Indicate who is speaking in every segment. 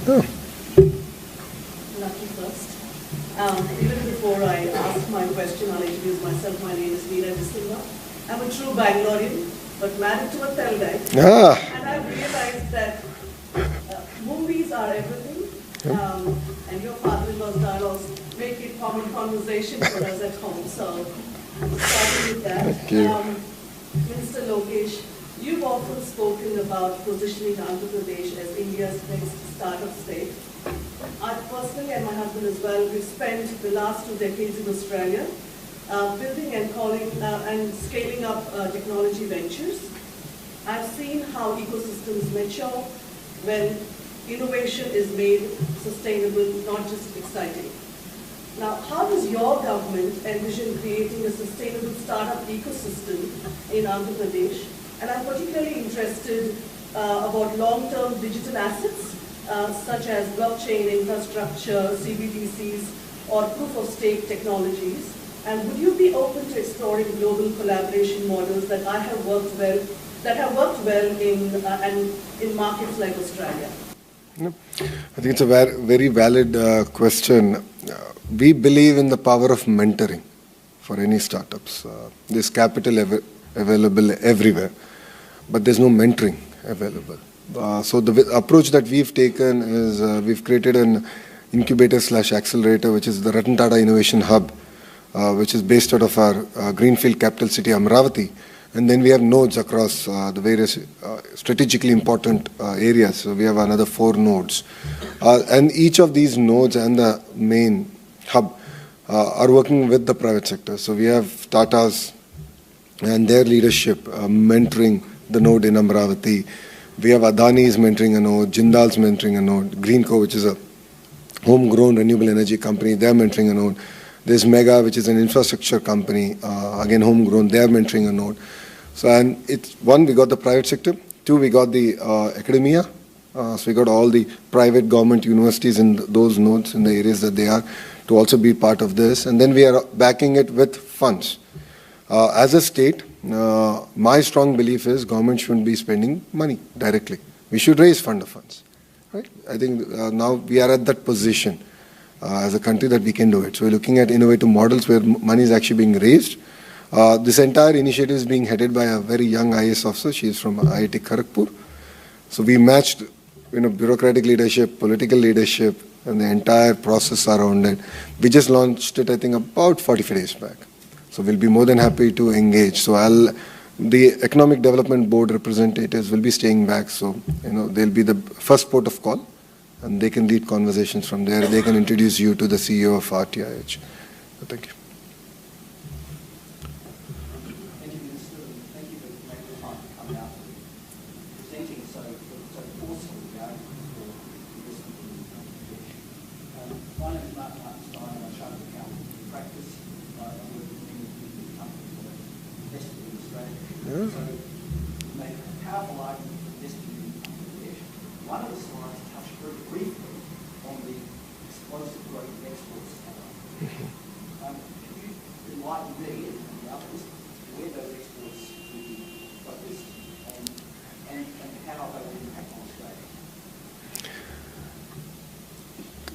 Speaker 1: Oh.
Speaker 2: Lucky first. Even before I ask my question, I'll introduce myself. My name is Nara Lokesh. I'm a true Bangalorean, but married to a Telgai.
Speaker 1: Ah.
Speaker 2: And I've realized that movies are everything. And your father-in-law's dialogues make it common conversation for us at home. So, starting with that.
Speaker 1: Thank you.
Speaker 2: Minister Lokesh, you've often spoken about positioning Andhra Pradesh as India's next startup state. I personally, and my husband as well, we've spent the last 2 decades in Australia building and scaling up technology ventures. I've seen how ecosystems mature when innovation is made sustainable, not just exciting. Now, how does your government envision creating a sustainable startup ecosystem in Andhra Pradesh? And I'm particularly interested about long-term digital assets, such as blockchain infrastructure, CBDCs, or proof-of-stake technologies. And would you be open to exploring global collaboration models that have worked well in markets like Australia?
Speaker 1: I think it's a very valid question. We believe in the power of mentoring for any startups. There's capital available everywhere, but there's no mentoring available. So the approach that we've taken is we've created an incubator/accelerator, which is the Ratan Tata Innovation Hub, which is based out of our greenfield capital city, Amravati. And then we have nodes across the various strategically important areas. So we have another 4 nodes. And each of these nodes and the main hub are working with the private sector. So we have Tatas and their leadership mentoring the node in Amravati. We have Adani's mentoring a node, Jindal's mentoring a node, Greenco, which is a homegrown renewable energy company, they're mentoring a node. There's Mega, which is an infrastructure company, again homegrown, they're mentoring a node. So, and it's one, we got the private sector. 2, we got the academia. So we got all the private government universities in those nodes in the areas that they are to also be part of this. And then we are backing it with funds. As a state, my strong belief is government shouldn't be spending money directly. We should raise fund of funds. Right? I think now we are at that position as a country that we can do it. So we're looking at innovative models where money is actually being raised. This entire initiative is being headed by a very young IAS officer. She is from IIT Kharagpur. So we matched bureaucratic leadership, political leadership, and the entire process around it. We just launched it, I think, about 45 days back. So we'll be more than happy to engage. So the Economic Development Board representatives will be staying back. So, they'll be the first port of call, and they can lead conversations from there. They can introduce you to the CEO of RTIH. So thank you.
Speaker 3: Thank you, Minister, and thank you for making the time to come out and presenting so forcefully the argument for investment in Bangladesh. My name is Mark Stein. I'm a chartered accountant in practice. I work with many companies that are invested in Australia.
Speaker 1: Yeah.
Speaker 3: So you make a powerful argument for investing in Bangladesh. One of the slides touched very briefly on the explosive growth of exports. Can you enlighten me and the others where those exports will be focused and how they will impact on Australia?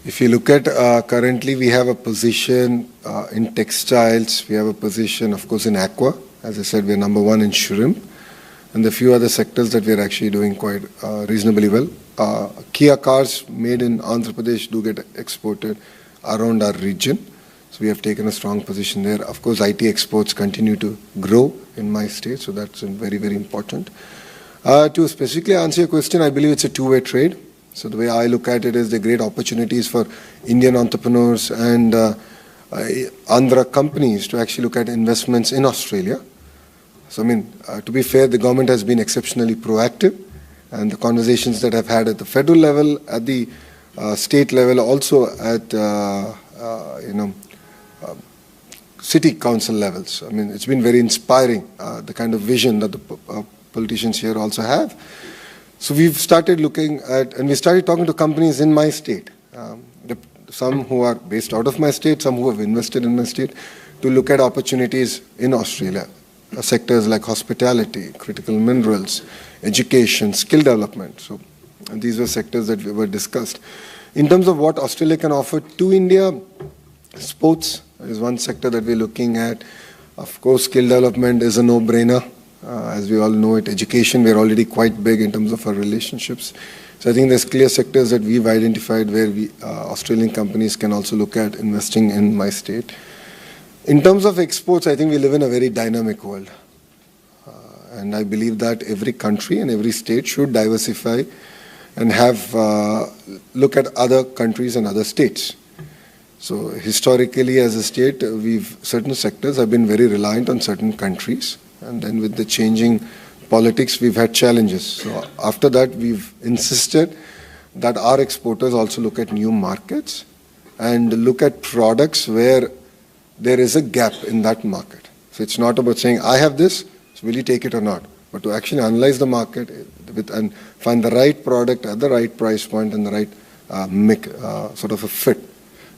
Speaker 1: If you look at currently, we have a position in textiles. We have a position, of course, in aqua. As I said, we're number 1 in shrimp. And a few other sectors that we're actually doing quite reasonably well. Kia cars made in Andhra Pradesh do get exported around our region. So we have taken a strong position there. Of course, IT exports continue to grow in my state. So that's very, very important. To specifically answer your question, I believe it's a two-way trade. So the way I look at it is the great opportunities for Indian entrepreneurs and Andhra companies to actually look at investments in Australia. So, to be fair, the government has been exceptionally proactive, and the conversations that I've had at the federal level, at the state level, also at, city council levels. It's been very inspiring, the kind of vision that the politicians here also have. So we've started looking at, and we started talking to companies in my state, some who are based out of my state, some who have invested in my state, to look at opportunities in Australia. Sectors like hospitality, critical minerals, education, skill development. So And these were sectors that were discussed. In terms of what Australia can offer to India, sports is one sector that we're looking at. Of course, skill development is a no-brainer. As we all know it, education, we're already quite big in terms of our relationships. So I think there's clear sectors that we've identified where Australian companies can also look at investing in my state. In terms of exports, I think we live in a very dynamic world. And I believe that every country and every state should diversify and have look at other countries and other states. So historically, as a state, certain sectors have been very reliant on certain countries. And then with the changing politics, we've had challenges. So after that, we've insisted that our exporters also look at new markets and look at products where there is a gap in that market. So it's not about saying, I have this, so will you take it or not? But to actually analyze the market and find the right product at the right price point and the right sort of a fit.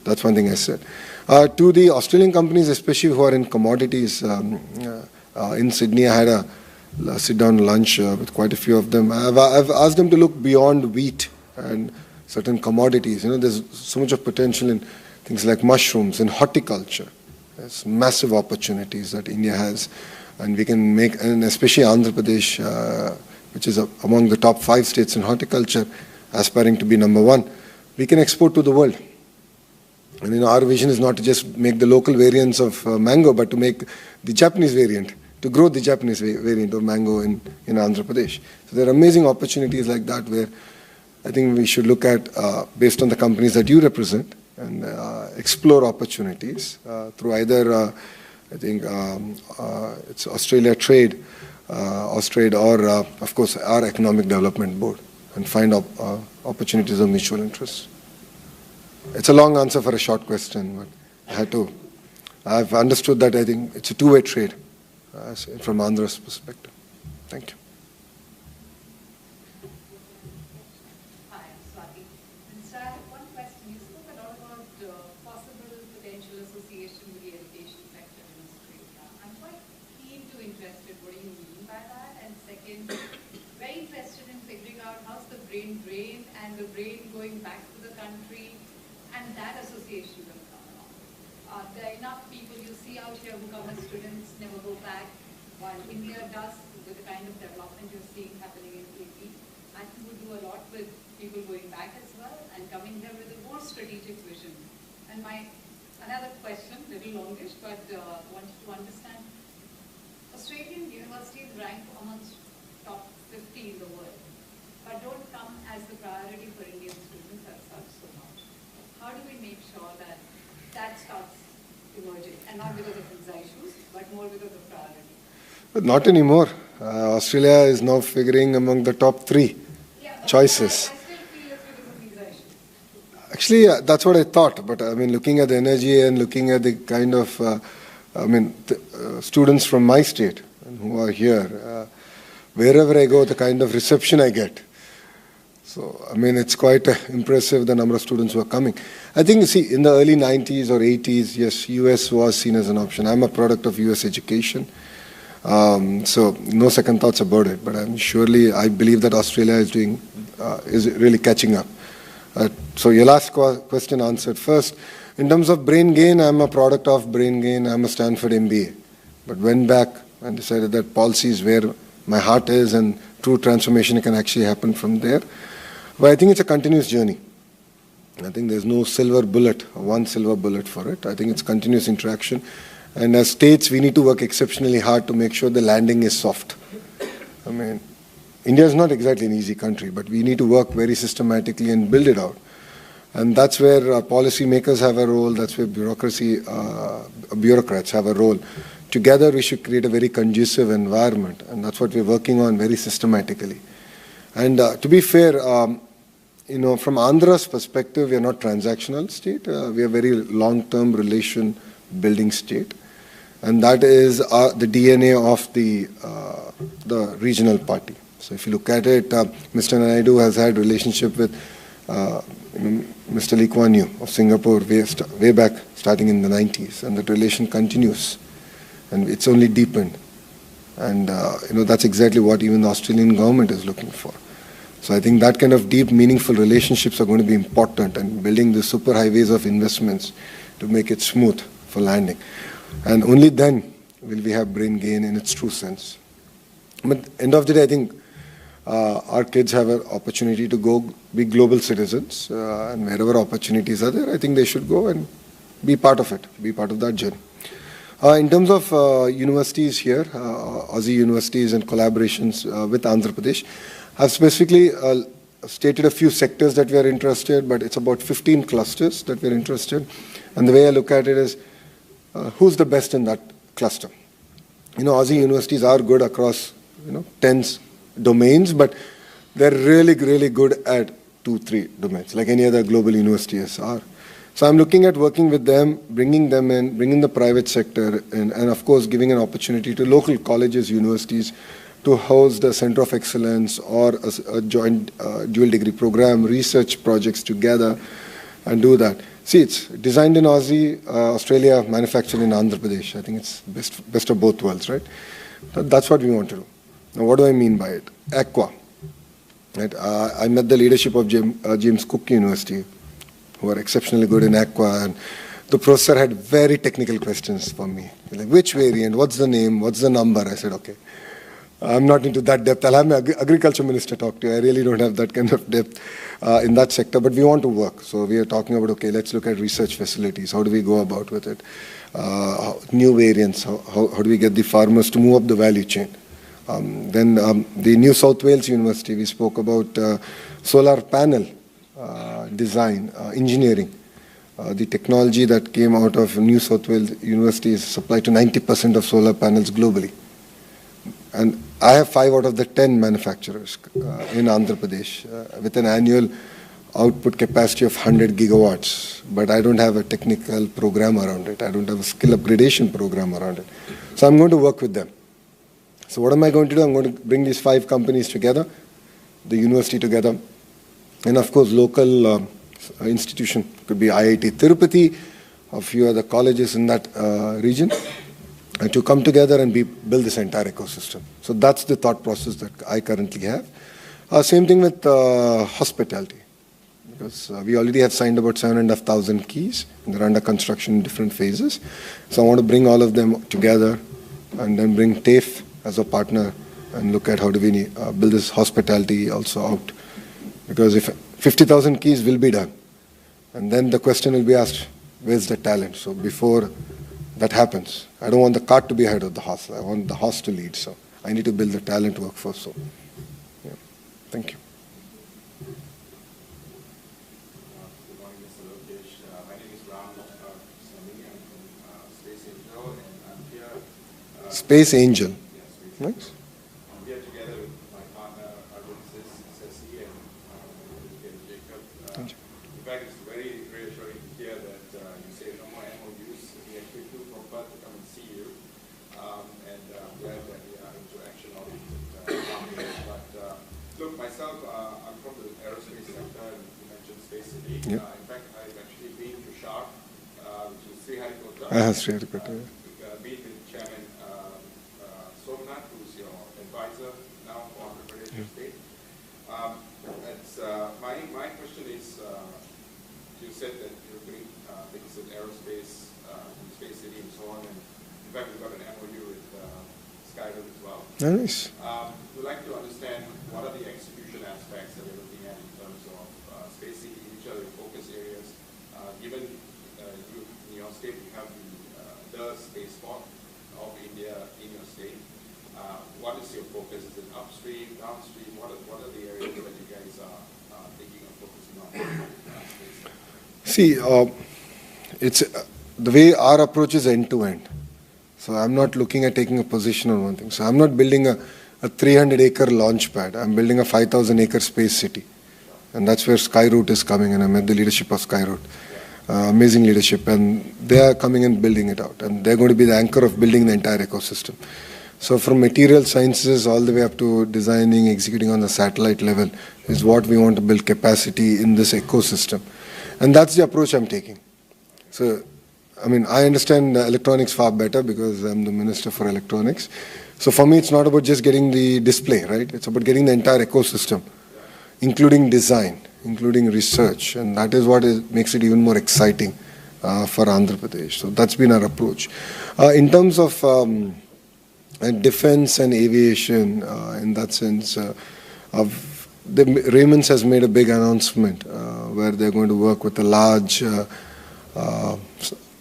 Speaker 1: That's one thing I said. To the Australian companies, especially who are in commodities, in Sydney, I had a sit-down lunch with quite a few of them. I've asked them to look beyond wheat and certain commodities. There's so much of potential in things like mushrooms and horticulture. There's massive opportunities that India has, and we can make, and especially Andhra Pradesh, which is among the top 5 states in horticulture, aspiring to be number 1. We can export to the world. And our vision is not to just make the local variants of mango, but to make the Japanese variant, to grow the Japanese variant of mango in Andhra Pradesh. So there are amazing opportunities like that where I think we should look at, based on the companies that you represent, and explore opportunities through either, I think, it's Australia Trade, Austrade, or of course our Economic Development Board, and find opportunities of mutual interest. It's a long answer for a short question, but I had to. I've understood that I think it's a two-way trade from Andhra's perspective. Thank you.
Speaker 4: Hi, I'm Sasi. Mr. I have one question. You spoke a lot about possible potential association with the education sector in Australia. I'm quite keen to interested. What do you mean by that? And second, very interested in figuring out how's the brain drain and the brain going back to the country, and that association will come along. There are enough people you see out here who come as students, never go back, while India does, with the kind of development you're seeing happening in AP, I think would do a lot with people going back as well and coming here with a more strategic vision. And another question, a little longish, but wanted to understand, Australian universities rank amongst top 50 in the world, but don't come as the priority for Indian students as such so much. How do we make sure that that starts emerging, and not because of visa issues, but more because of priority?
Speaker 1: But not anymore. Australia is now figuring among the top 3 choices.
Speaker 4: I still feel it's because of visa issues.
Speaker 1: Actually, that's what I thought. But I mean, looking at the energy and looking at the kind of, students from my state who are here, wherever I go, the kind of reception I get. So, I mean, it's quite impressive, the number of students who are coming. I think, see, in the early 90s or 80s, yes, US was seen as an option. I'm a product of US education. So, no second thoughts about it. But I believe that Australia is really catching up. So, your last question answered first. In terms of brain gain, I'm a product of brain gain. I'm a Stanford MBA. But went back and decided that policy is where my heart is, and true transformation can actually happen from there. But I think it's a continuous journey. I think there's no silver bullet, one silver bullet for it. I think it's continuous interaction. And as states, we need to work exceptionally hard to make sure the landing is soft. I mean, India is not exactly an easy country, but we need to work very systematically and build it out. And that's where policymakers have a role. That's where bureaucrats have a role. Together, we should create a very conducive environment. And that's what we're working on very systematically. And to be fair, from Andhra's perspective, we are not transactional state. We are very long-term relation building state. And that is the DNA of the regional party. So if you look at it, Mr. Naidu has had relationship with Mr. Lee Kuan Yew of Singapore way back, starting in the 90s. And that relation continues. And it's only deepened. And that's exactly what even the Australian government is looking for. So I think that kind of deep, meaningful relationships are going to be important, and building the super highways of investments to make it smooth for landing. And only then will we have brain gain in its true sense. But end of the day, I think our kids have an opportunity to go be global citizens, and wherever opportunities are there, I think they should go and be part of it, be part of that journey. In terms of universities here, Aussie universities and collaborations with Andhra Pradesh, I've specifically stated a few sectors that we are interested, but it's about 15 clusters that we're interested. And the way I look at it is, who's the best in that cluster? Aussie universities are good across, 10 domains, but they're really, really good at 2-3 domains, like any other global universities are. So I'm looking at working with them, bringing them in, bringing the private sector in, and of course giving an opportunity to local colleges, universities to host a center of excellence or a joint dual degree program, research projects together, and do that. See, it's designed in Aussie, Australia, manufactured in Andhra Pradesh. I think it's best of both worlds, right? That's what we want to do. Now, what do I mean by it? Aqua. Right? I met the leadership of James Cook University, who are exceptionally good in aqua, and the professor had very technical questions for me. Like, which variant, what's the name, what's the number? I said, okay, I'm not into that depth. I'll have my agriculture minister talk to you. I really don't have that kind of depth in that sector, but we want to work. So we are talking about, okay, let's look at research facilities. How do we go about with it? New variants, how do we get the farmers to move up the value chain? Then the New South Wales University, we spoke about solar panel design, engineering. The technology that came out of New South Wales University is supplied to 90% of solar panels globally. And I have 5 out of the 10 manufacturers in Andhra Pradesh with an annual output capacity of 100 gigawatts, but I don't have a technical program around it. I don't have a skill upgradation program around it. So I'm going to work with them. So what am I going to do? I'm going to bring these 5 companies together, the university together, and of course local institution. Could be IIT Tirupati, a few other colleges in that region, and to come together and build this entire ecosystem. So that's the thought process that I currently have. Same thing with hospitality, because we already have signed about 7,500 keys, and they're under construction in different phases. So I want to bring all of them together and then bring TAFE as a partner and look at how do we build this hospitality also out. Because if 50,000 keys will be done, and then the question will be asked, where's the talent? So before that happens, I don't want the cart to be ahead of the horse. I want the horse to lead. So I need to build the talent workforce. So, yeah. Thank you.
Speaker 5: Good morning, Mr. Lokesh. My name is Ram Sami. I'm from Space Angel, and I'm here.
Speaker 1: Space Angel.
Speaker 5: Yes, Space
Speaker 1: Nice.
Speaker 5: Angel. I'm here together with my partner, Sasi, and Jacob.
Speaker 1: Thank you.
Speaker 5: In fact, it's very reassuring to hear that you say no more MOUs. We actually flew from Perth to come and see you, and glad that we are into action-oriented companies. But look, myself, I'm from the aerospace sector, and you mentioned Space City.
Speaker 1: Yep.
Speaker 5: In fact, I've actually been to SHARK, which is Sriharikota.
Speaker 1: Sriharikota.
Speaker 5: Been with Chairman Somnath, who's your advisor now for Andhra Pradesh State. My question is, you said that you're doing things in aerospace, in Space City and so on, and in fact we've got an MOU with Skyroot as well.
Speaker 1: Nice.
Speaker 5: We'd like to understand what are the execution aspects that you're looking at in terms of Space City, which are the focus areas, given you, in your state you have the spaceport of India in your state. What is your focus? Is it upstream, downstream? What are the areas that you guys are thinking of focusing on?
Speaker 1: See, it's the way our approach is end-to-end. So I'm not looking at taking a position on one thing. So I'm not building a 300-acre launch pad. I'm building a 5,000-acre space city. And that's where Skyroot is coming, and I met the leadership of Skyroot. Amazing leadership, and they are coming and building it out. And they're going to be the anchor of building the entire ecosystem. So from material sciences all the way up to designing, executing on the satellite level is what we want to build capacity in this ecosystem. And that's the approach I'm taking. So, I mean, I understand electronics far better because I'm the Minister for Electronics. So for me, it's not about just getting the display, right? It's about getting the entire ecosystem. including design, including research, and that is what makes it even more exciting for Andhra Pradesh. So that's been our approach. In terms of defense and aviation, in that sense, Raymond's has made a big announcement where they're going to work with a large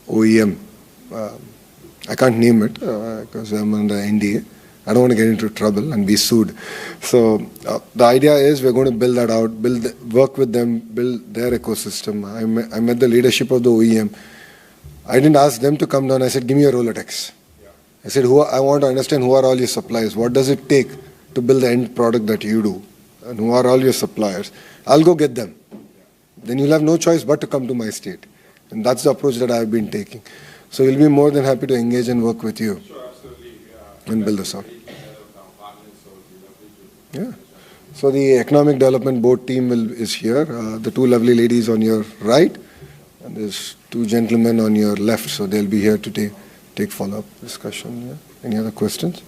Speaker 1: OEM. I can't name it because I'm under NDA. I don't want to get into trouble and be sued. So the idea is we're going to build that out, work with them, build their ecosystem. I met the leadership of the OEM. I didn't ask them to come down. I said, give me a Rolodex. I said, I want to understand who are all your suppliers. What does it take to build the end product that you do? And who are all your suppliers? I'll go get them. Then you'll have no choice but to come to my state. And that's the approach that I've been taking. So we'll be more than happy to engage and work with you.
Speaker 5: Sure, absolutely.
Speaker 1: And build this out. Yeah. So the Economic Development Board team is here. The two lovely ladies on your right, and there's two gentlemen on your left. So they'll be here to take follow-up discussion. Yeah. Any other questions?